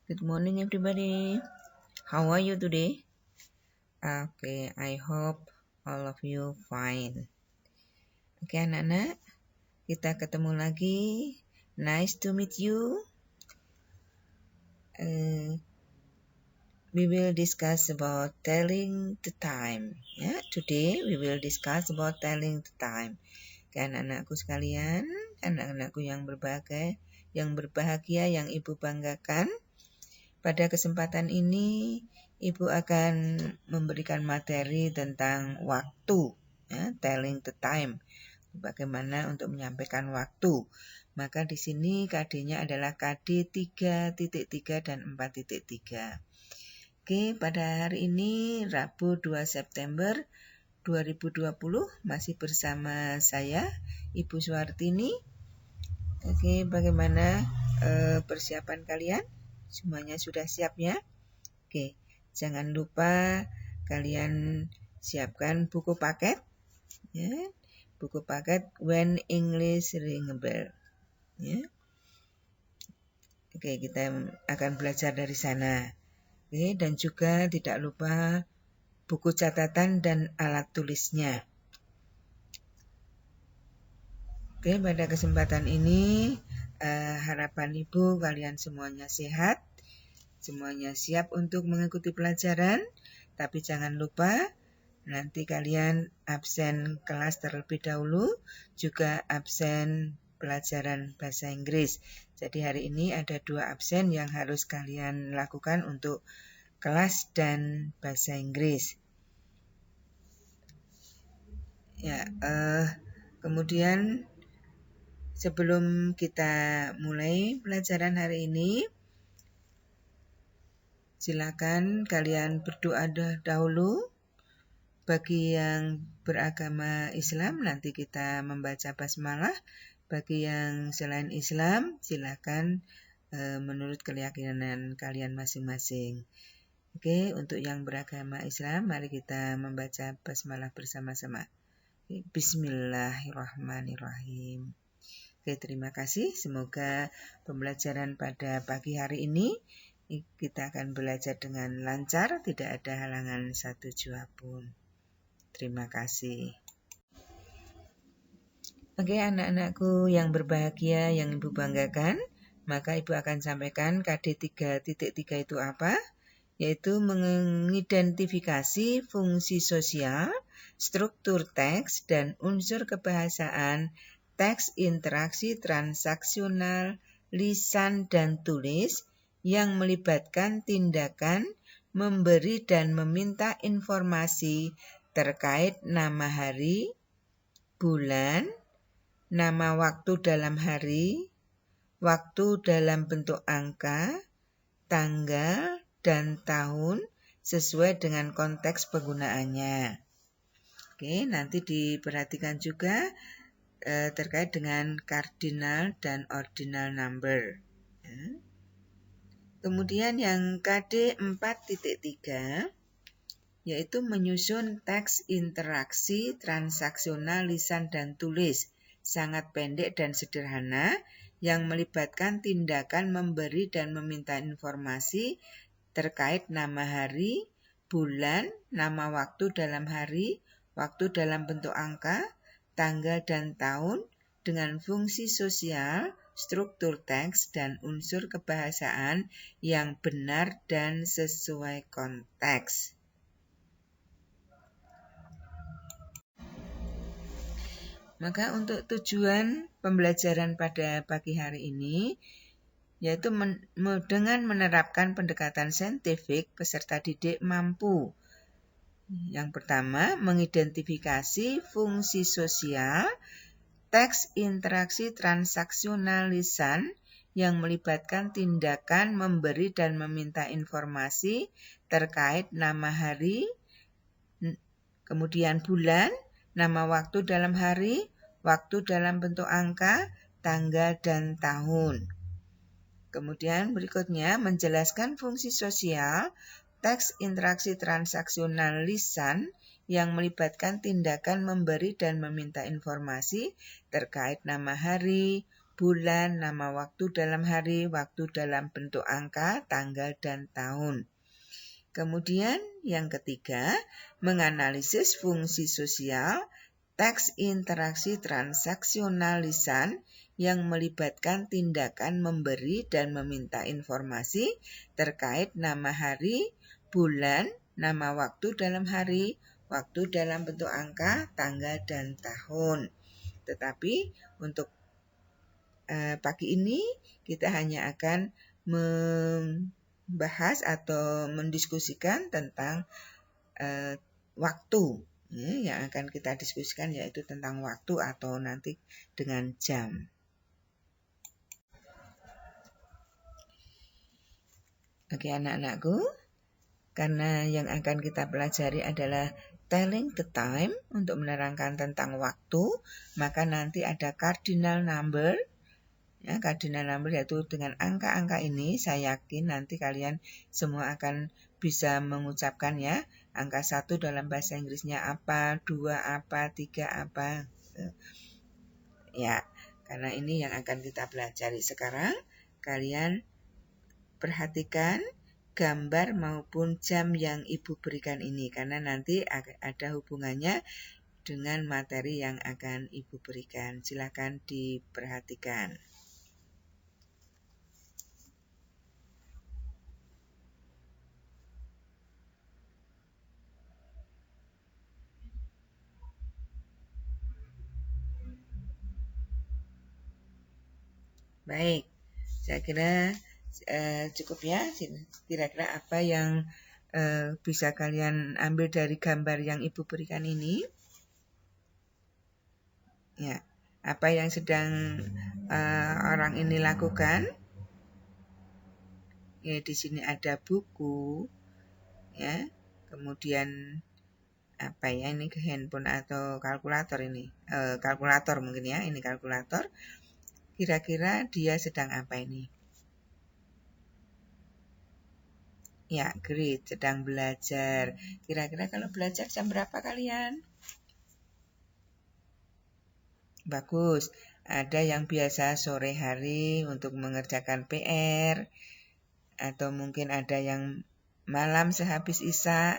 Good morning everybody. How are you today? Okay, I hope all of you fine. Oke anak-anak, kita ketemu lagi. Nice to meet you. We will discuss about telling the time. Today we will discuss about telling the time. Oke anak-anakku sekalian, anak-anakku yang berbahagia, yang ibu banggakan. Pada kesempatan ini, Ibu akan memberikan materi tentang waktu, telling the time, bagaimana untuk menyampaikan waktu. Maka di sini KD-nya adalah KD 3.3 dan 4.3. Oke, pada hari ini Rabu 2 September 2020 masih bersama saya, Ibu Suwartini. Oke, bagaimana persiapan kalian? Semuanya sudah siap ya? Oke, jangan lupa kalian siapkan buku paket, ya. Buku paket When English Ring a Bell. Ya. Oke, kita akan belajar dari sana. Oke, dan juga tidak lupa buku catatan dan alat tulisnya. Oke, pada kesempatan ini harapan Ibu kalian semuanya sehat. Semuanya siap untuk mengikuti pelajaran, tapi jangan lupa nanti kalian absen kelas terlebih dahulu, juga absen pelajaran bahasa Inggris. Jadi hari ini ada 2 absen yang harus kalian lakukan untuk kelas dan bahasa Inggris. Ya, kemudian sebelum kita mulai pelajaran hari ini, silakan kalian berdoa dahulu. Bagi yang beragama Islam, nanti kita membaca basmalah. Bagi yang selain Islam, silakan menurut keyakinan kalian masing-masing. Oke, untuk yang beragama Islam, mari kita membaca basmalah bersama-sama. Bismillahirrahmanirrahim. Oke, terima kasih. Semoga pembelajaran pada pagi hari ini kita akan belajar dengan lancar, tidak ada halangan satu jua pun. Terima kasih. Oke, anak-anakku yang berbahagia, yang Ibu banggakan, maka Ibu akan sampaikan KD 3.3 itu apa? Yaitu mengidentifikasi fungsi sosial, struktur teks, dan unsur kebahasaan teks interaksi transaksional, lisan dan tulis yang melibatkan tindakan memberi dan meminta informasi terkait nama hari, bulan, nama waktu dalam hari, waktu dalam bentuk angka, tanggal, dan tahun sesuai dengan konteks penggunaannya. Oke, nanti diperhatikan juga terkait dengan cardinal dan ordinal number. Ya. Kemudian yang KD 4.3 yaitu menyusun teks interaksi transaksional lisan dan tulis, sangat pendek dan sederhana, yang melibatkan tindakan memberi dan meminta informasi terkait nama hari, bulan, nama waktu dalam hari, waktu dalam bentuk angka, tanggal dan tahun, dengan fungsi sosial, struktur teks, dan unsur kebahasaan yang benar dan sesuai konteks. Maka untuk tujuan pembelajaran pada pagi hari ini, yaitu dengan menerapkan pendekatan saintifik, peserta didik mampu. Yang pertama, mengidentifikasi fungsi sosial, teks interaksi transaksional lisan yang melibatkan tindakan memberi dan meminta informasi terkait nama hari, kemudian bulan, nama waktu dalam hari, waktu dalam bentuk angka, tanggal, dan tahun. Kemudian berikutnya menjelaskan fungsi sosial, teks interaksi transaksional lisan yang melibatkan tindakan memberi dan meminta informasi terkait nama hari, bulan, nama waktu dalam hari, waktu dalam bentuk angka, tanggal, dan tahun. Kemudian yang ketiga, menganalisis fungsi sosial, teks interaksi transaksional lisan yang melibatkan tindakan memberi dan meminta informasi terkait nama hari, bulan, nama waktu dalam hari, waktu dalam bentuk angka, tanggal, dan tahun. Tetapi untuk pagi ini kita hanya akan membahas atau mendiskusikan tentang waktu. Yang akan kita diskusikan yaitu tentang waktu atau nanti dengan jam. Oke anak-anakku, karena yang akan kita pelajari adalah telling the time untuk menerangkan tentang waktu, maka nanti ada cardinal number. Ya, cardinal number yaitu dengan angka-angka ini saya yakin nanti kalian semua akan bisa mengucapkan ya. Angka 1 dalam bahasa Inggrisnya apa, 2 apa, 3 apa. Ya, karena ini yang akan kita pelajari sekarang. Kalian perhatikan gambar maupun jam yang Ibu berikan ini karena nanti ada hubungannya dengan materi yang akan Ibu berikan. Silakan diperhatikan. Baik, saya kira cukup ya. Kira-kira apa yang bisa kalian ambil dari gambar yang Ibu berikan ini? Ya, apa yang sedang orang ini lakukan? Ya, di sini ada buku, ya. Kemudian apa ya ini ke handphone atau kalkulator ini? Kalkulator mungkin ya, ini kalkulator. Kira-kira dia sedang apa ini? Ya, great, sedang belajar. Kira-kira kalau belajar jam berapa kalian? Bagus. Ada yang biasa sore hari untuk mengerjakan PR, atau mungkin ada yang malam sehabis isya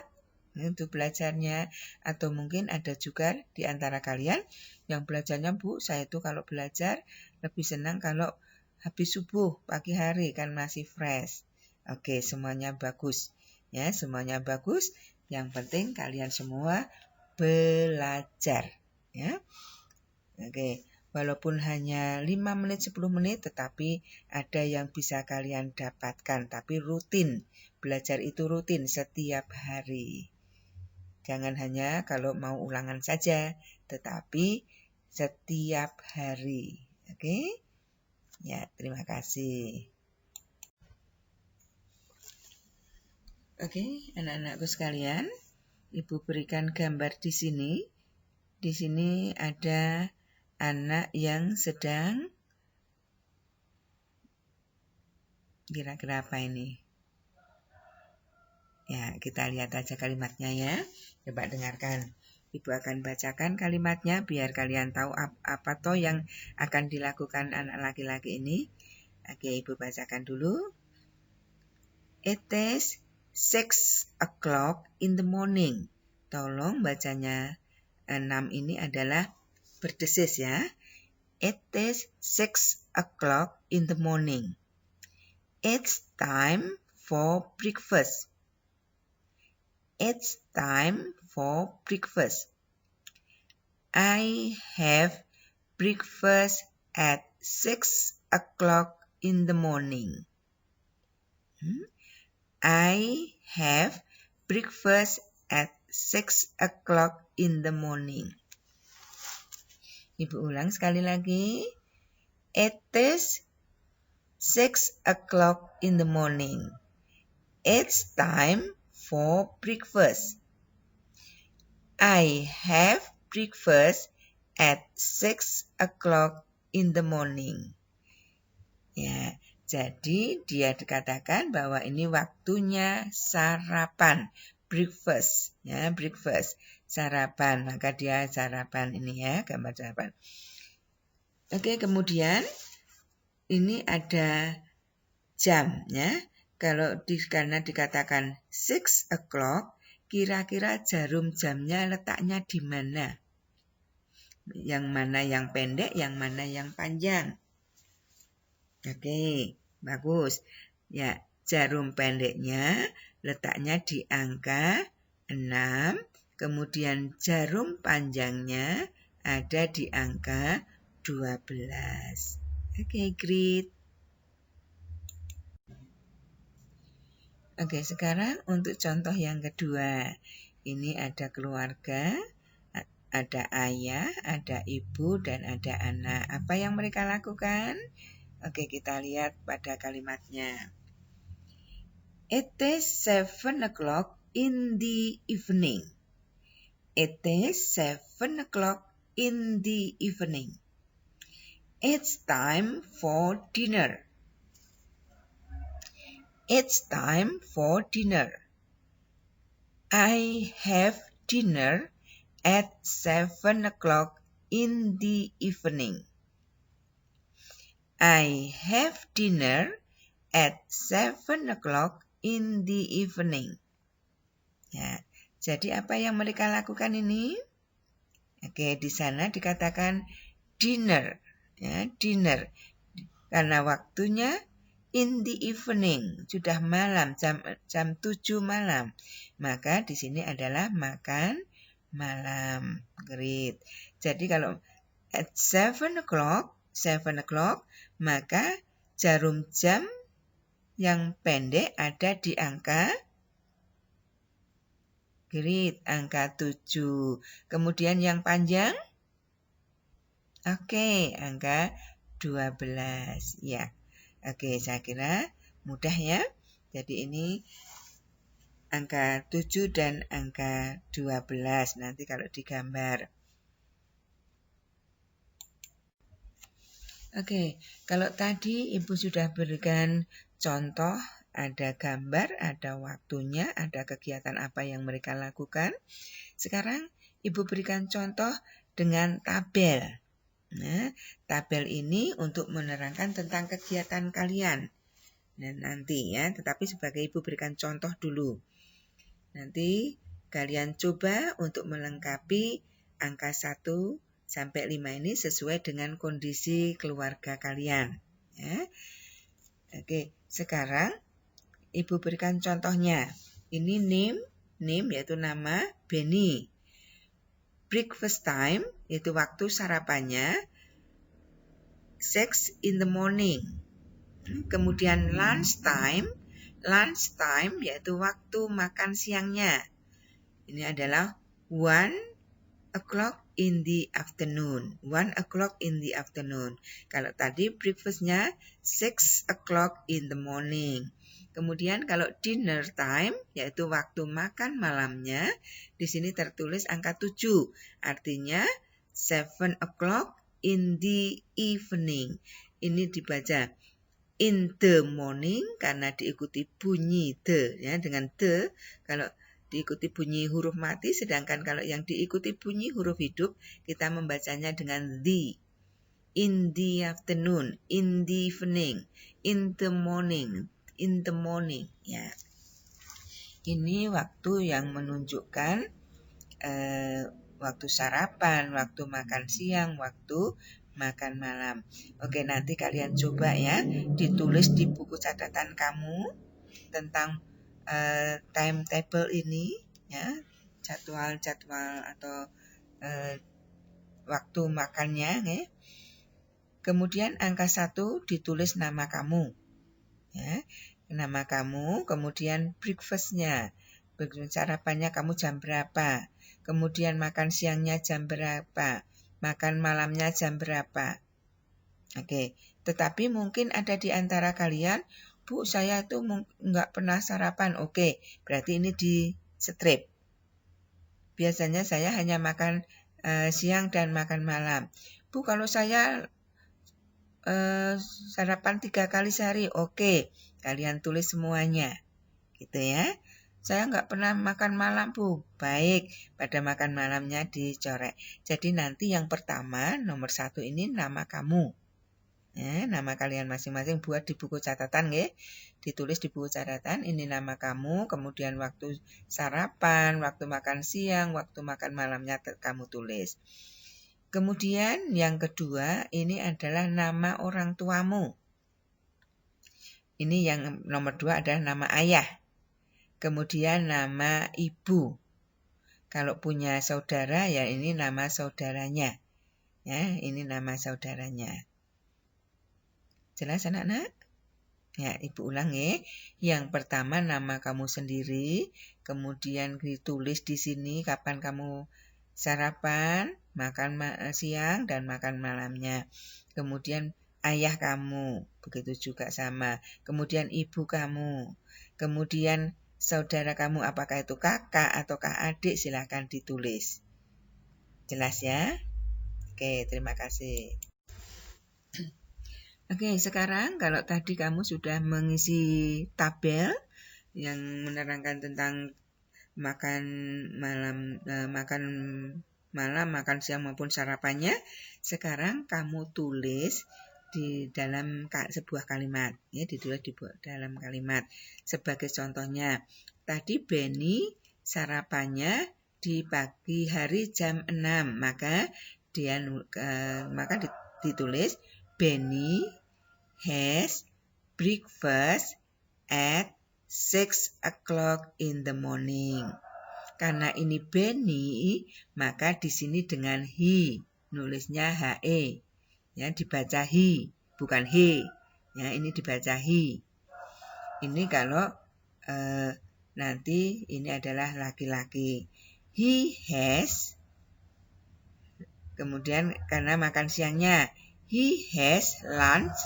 untuk belajarnya, atau mungkin ada juga di antara kalian yang belajarnya, Bu, saya itu kalau belajar lebih senang kalau habis subuh, pagi hari kan masih fresh. Oke, semuanya bagus. Ya, semuanya bagus. Yang penting kalian semua belajar, ya. Oke, walaupun hanya 5 menit 10 menit tetapi ada yang bisa kalian dapatkan, tapi rutin. Belajar itu rutin setiap hari. Jangan hanya kalau mau ulangan saja, tetapi setiap hari. Oke? Ya, terima kasih. Oke, anak-anakku sekalian, Ibu berikan gambar di sini. Di sini ada anak yang sedang, kira-kira apa ini? Ya, kita lihat aja kalimatnya ya. Coba dengarkan. Ibu akan bacakan kalimatnya biar kalian tahu apa toh yang akan dilakukan anak laki-laki ini. Oke, Ibu bacakan dulu. It is 6 o'clock in the morning. Tolong bacanya 6 ini adalah berdesis ya. It is 6 o'clock in the morning. It's time for breakfast. It's time for breakfast. I have breakfast at 6 o'clock in the morning. I have breakfast at 6 o'clock in the morning. Ibu ulang sekali lagi. It is 6 o'clock in the morning. It's time for breakfast. I have breakfast at 6 o'clock in the morning. Ya, jadi dia dikatakan bahwa ini waktunya sarapan, breakfast, ya, breakfast, sarapan. Maka dia sarapan ini ya, gambar sarapan. Oke, kemudian ini ada jam ya. Karena dikatakan 6 o'clock, kira-kira jarum jamnya letaknya di mana? Yang mana yang pendek, yang mana yang panjang? Oke, bagus. Ya, jarum pendeknya letaknya di angka 6, kemudian jarum panjangnya ada di angka 12. Oke, great. Oke, sekarang untuk contoh yang kedua. Ini ada keluarga, ada ayah, ada ibu, dan ada anak. Apa yang mereka lakukan? Oke, kita lihat pada kalimatnya. It is 7 o'clock in the evening. It is 7 o'clock in the evening. It's time for dinner. It's time for dinner. I have dinner at 7 o'clock in the evening. I have dinner at 7 o'clock in the evening. Ya, jadi apa yang mereka lakukan ini? Oke, di sana dikatakan dinner. Ya, dinner. Karena waktunya in the evening, sudah malam, jam 7 malam. Maka di sini adalah makan malam. Great. Jadi kalau at 7 o'clock, maka jarum jam yang pendek ada di angka great, angka 7. Kemudian yang panjang? Oke, angka 12. Ya. Oke, saya kira mudah ya. Jadi ini angka 7 dan angka 12 nanti kalau digambar. Oke, kalau tadi Ibu sudah berikan contoh, ada gambar, ada waktunya, ada kegiatan apa yang mereka lakukan. Sekarang Ibu berikan contoh dengan tabel. Nah, tabel ini untuk menerangkan tentang kegiatan kalian. Nah, nanti ya, tetapi sebagai Ibu berikan contoh dulu. Nanti kalian coba untuk melengkapi angka 1 sampai 5 ini sesuai dengan kondisi keluarga kalian. Ya. Oke, sekarang Ibu berikan contohnya. Ini name yaitu nama Benny. Breakfast time yaitu waktu sarapannya 6 in the morning. Kemudian lunch time yaitu waktu makan siangnya. Ini adalah 1 o'clock in the afternoon. 1 o'clock in the afternoon. Kalau tadi breakfastnya 6 o'clock in the morning. Kemudian kalau dinner time, yaitu waktu makan malamnya, di sini tertulis angka 7. Artinya 7 o'clock in the evening. Ini dibaca in the morning karena diikuti bunyi the. Ya, dengan the, kalau diikuti bunyi huruf mati, sedangkan kalau yang diikuti bunyi huruf hidup, kita membacanya dengan the. In the afternoon, in the evening, in the morning, ya. Ini waktu yang menunjukkan waktu sarapan, waktu makan siang, waktu makan malam. Oke, nanti kalian coba ya, ditulis di buku catatan kamu tentang timetable ini, ya, jadwal atau waktu makannya. Ya. Kemudian angka 1 ditulis nama kamu. Ya, nama kamu, kemudian breakfastnya, sarapannya kamu jam berapa, kemudian makan siangnya jam berapa, makan malamnya jam berapa. Oke, tetapi mungkin ada di antara kalian, Bu, saya tuh nggak pernah sarapan. Oke, berarti ini di strip. Biasanya saya hanya makan siang dan makan malam. Bu, kalau saya sarapan 3 kali sehari, oke, kalian tulis semuanya, gitu ya. Saya nggak pernah makan malam, Bu. Baik, pada makan malamnya dicorek. Jadi nanti yang pertama, nomor 1 ini nama kamu. Ya, nama kalian masing-masing buat di buku catatan ya. Ditulis di buku catatan, ini nama kamu, kemudian waktu sarapan, waktu makan siang, waktu makan malamnya kamu tulis. Kemudian yang kedua, ini adalah nama orang tuamu. Ini yang nomor 2 adalah nama ayah. Kemudian nama ibu. Kalau punya saudara ya ini nama saudaranya. Ya, ini nama saudaranya. Jelas anak-anak? Ya, ibu ulang ya. Yang pertama nama kamu sendiri, kemudian ditulis di sini kapan kamu sarapan, makan siang dan makan malamnya. Kemudian ayah kamu, begitu juga sama. Kemudian ibu kamu. Kemudian saudara kamu, apakah itu kakak ataukah adik, silahkan ditulis. Jelas ya? Oke, terima kasih. Oke, sekarang kalau tadi kamu sudah mengisi tabel yang menerangkan tentang makan malam, makan siang maupun sarapannya, sekarang kamu tulis di dalam sebuah kalimat, ya, ditulis di dalam kalimat. Sebagai contohnya, tadi Benny sarapannya di pagi hari jam 6, maka ditulis Benny has breakfast at 6 o'clock in the morning. Karena ini Benny, maka di sini dengan he, nulisnya he, ya, dibaca he, bukan he, ya, ini dibaca he. Ini kalau nanti ini adalah laki-laki. He has, kemudian karena makan siangnya, he has lunch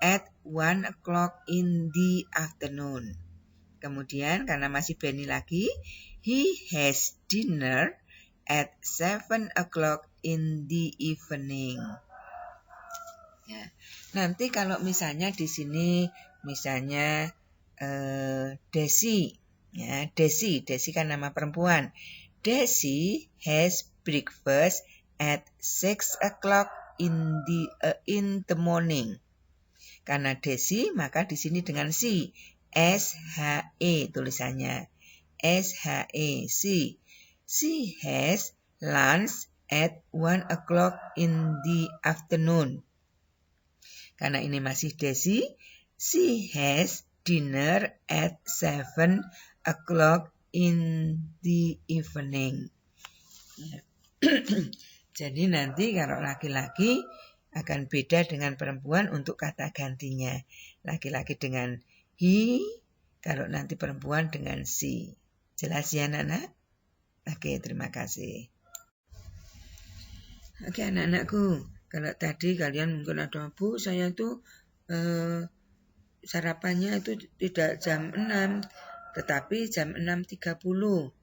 at 1 o'clock in the afternoon. Kemudian karena masih Benny lagi, he has dinner at 7 o'clock in the evening. Ya. Nanti kalau misalnya di sini misalnya Desi, ya, Desi kan nama perempuan. Desi has breakfast at 6 o'clock in the morning. Karena Desi, maka di sini dengan si, S-H-E tulisannya. S-H-E, si. She has lunch at 1 o'clock in the afternoon. Karena ini masih Desi, she has dinner at 7 o'clock in the evening. Jadi nanti kalau laki-laki akan beda dengan perempuan untuk kata gantinya. Laki-laki dengan he, kalau nanti perempuan dengan she. Jelas ya anak-anak? Oke, terima kasih. Oke anak-anakku, kalau tadi kalian mungkin ada, Bu, saya tuh sarapannya itu tidak jam 6, tetapi jam 6.30.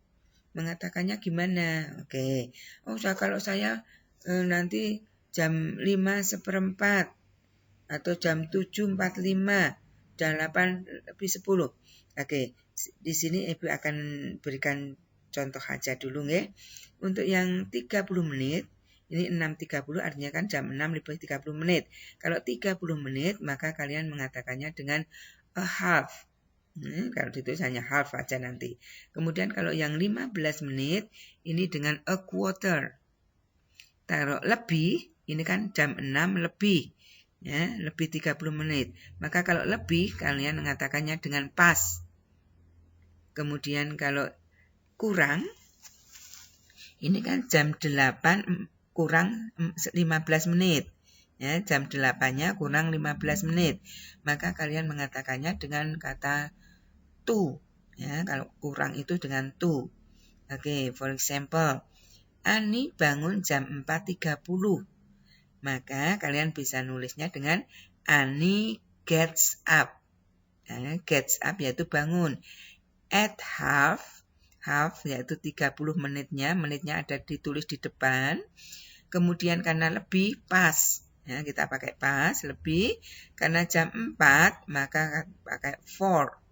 Mengatakannya gimana? Oke. Oh, kalau saya nanti jam 5:15 atau jam 7:45, jam 8:10. Oke, di sini Ibu akan berikan contoh aja dulu ya. Untuk yang 30 menit, ini 6.30 artinya kan jam 6:30 menit. Kalau 30 menit, maka kalian mengatakannya dengan a half. Kalau ditulis hanya half aja nanti. Kemudian kalau yang 15 menit, ini dengan a quarter. Taruh lebih, ini kan jam 6 lebih. Ya, lebih 30 menit. Maka kalau lebih, kalian mengatakannya dengan pas. Kemudian kalau kurang, ini kan jam 8 kurang 15 menit. Ya, jam 8-nya kurang 15 menit. Maka kalian mengatakannya dengan kata to. Ya, kalau kurang itu dengan to. Oke, for example, Ani bangun jam 4.30. Maka kalian bisa nulisnya dengan Ani gets up. Nah, gets up yaitu bangun. At half yaitu 30 menitnya ada ditulis di depan. Kemudian karena lebih, pas. Ya, kita pakai pas, lebih. Karena jam 4, maka pakai for.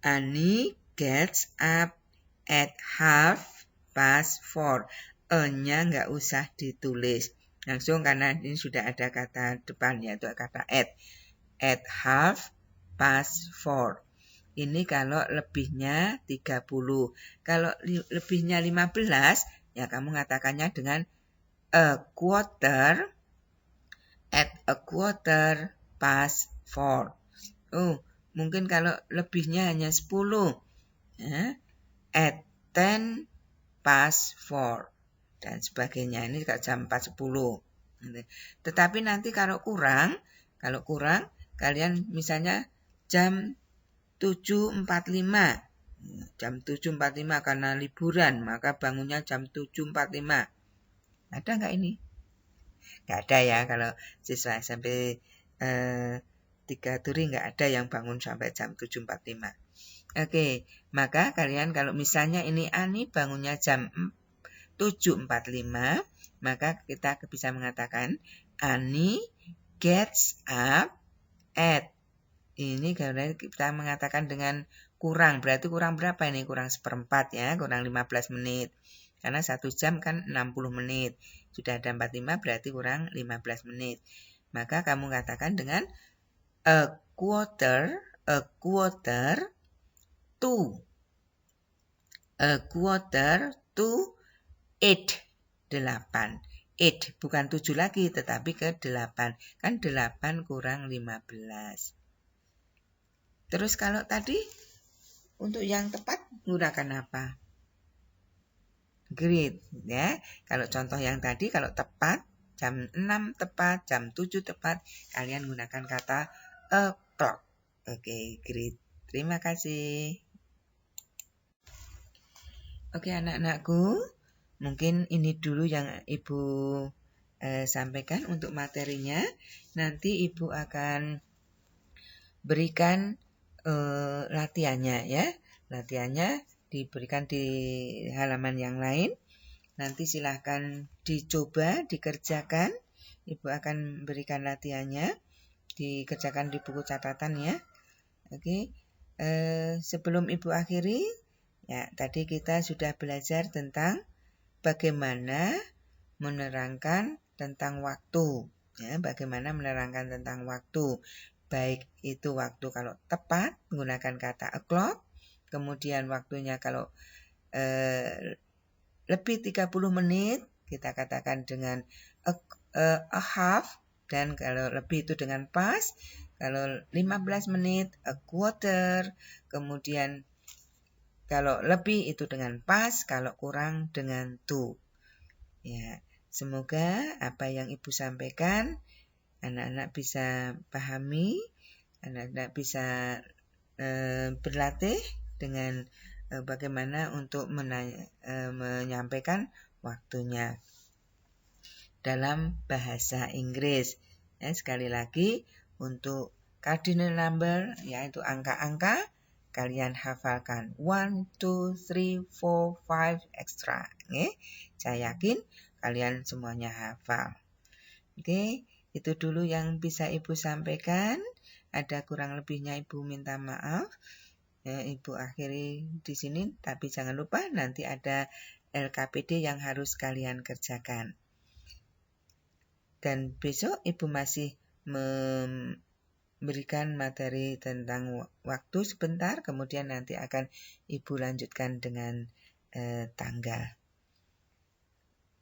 Ani gets up at 4:30. E-nya nggak usah ditulis. Langsung karena ini sudah ada kata depan yaitu kata at 4:30. Ini kalau lebihnya 30. Kalau lebihnya 15, ya kamu mengatakannya dengan a quarter at a 4:15. Oh, mungkin kalau lebihnya hanya 10, ya, at 10:04 dan sebagainya. Ini juga jam 4:10. Tetapi nanti kalau kurang kalian misalnya jam 7:45. Jam 7:45 karena liburan, maka bangunnya jam 7:45. Ada nggak ini? Nggak ada ya, kalau siswa SMP 3 Turi nggak ada yang bangun sampai jam 7:45. Oke, maka kalian kalau misalnya ini Ani bangunnya jam 7:45, maka kita bisa mengatakan Ani gets up at. Ini karena kita mengatakan dengan kurang, berarti kurang berapa ini? Kurang 1/4 ya, kurang 15 menit. Karena 1 jam kan 60 menit. Sudah ada 45 berarti kurang 15 menit. Maka kamu katakan dengan a quarter to 8. 8. 8 bukan 7 lagi tetapi ke 8. Kan 8 kurang 15. Terus kalau tadi untuk yang tepat menggunakan apa? Great ya. Kalau contoh yang tadi kalau tepat jam 6 tepat, jam 7 tepat, kalian gunakan kata o'clock. Oke, great. Terima kasih. Oke anak-anakku, mungkin ini dulu yang Ibu sampaikan untuk materinya. Nanti Ibu akan berikan latihannya ya. Latihannya diberikan di halaman yang lain. Nanti silahkan dicoba, dikerjakan. Ibu akan berikan latihannya. Dikerjakan di buku catatan ya. Oke. Sebelum Ibu akhiri, ya tadi kita sudah belajar tentang bagaimana menerangkan tentang waktu. Ya, bagaimana menerangkan tentang waktu. Baik itu waktu kalau tepat menggunakan kata o'clock, kemudian waktunya kalau lebih 30 menit kita katakan dengan a half, dan kalau lebih itu dengan pas, kalau 15 menit a quarter, kemudian kalau lebih itu dengan pas, kalau kurang dengan to. Ya, semoga apa yang Ibu sampaikan anak-anak bisa pahami, anak-anak bisa berlatih dengan bagaimana untuk menyampaikan waktunya dalam bahasa Inggris. Ya, sekali lagi untuk cardinal number yaitu angka-angka kalian hafalkan 1, 2, 3, 4, 5 extra. Oke, saya yakin kalian semuanya hafal. Oke, itu dulu yang bisa Ibu sampaikan. Ada kurang lebihnya Ibu minta maaf. Ya, Ibu akhiri di sini, tapi jangan lupa nanti ada LKPD yang harus kalian kerjakan. Dan besok Ibu masih memberikan materi tentang waktu sebentar, kemudian nanti akan Ibu lanjutkan dengan tanggal.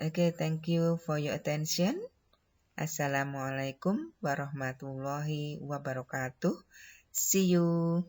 Oke, thank you for your attention. Assalamualaikum warahmatullahi wabarakatuh. See you.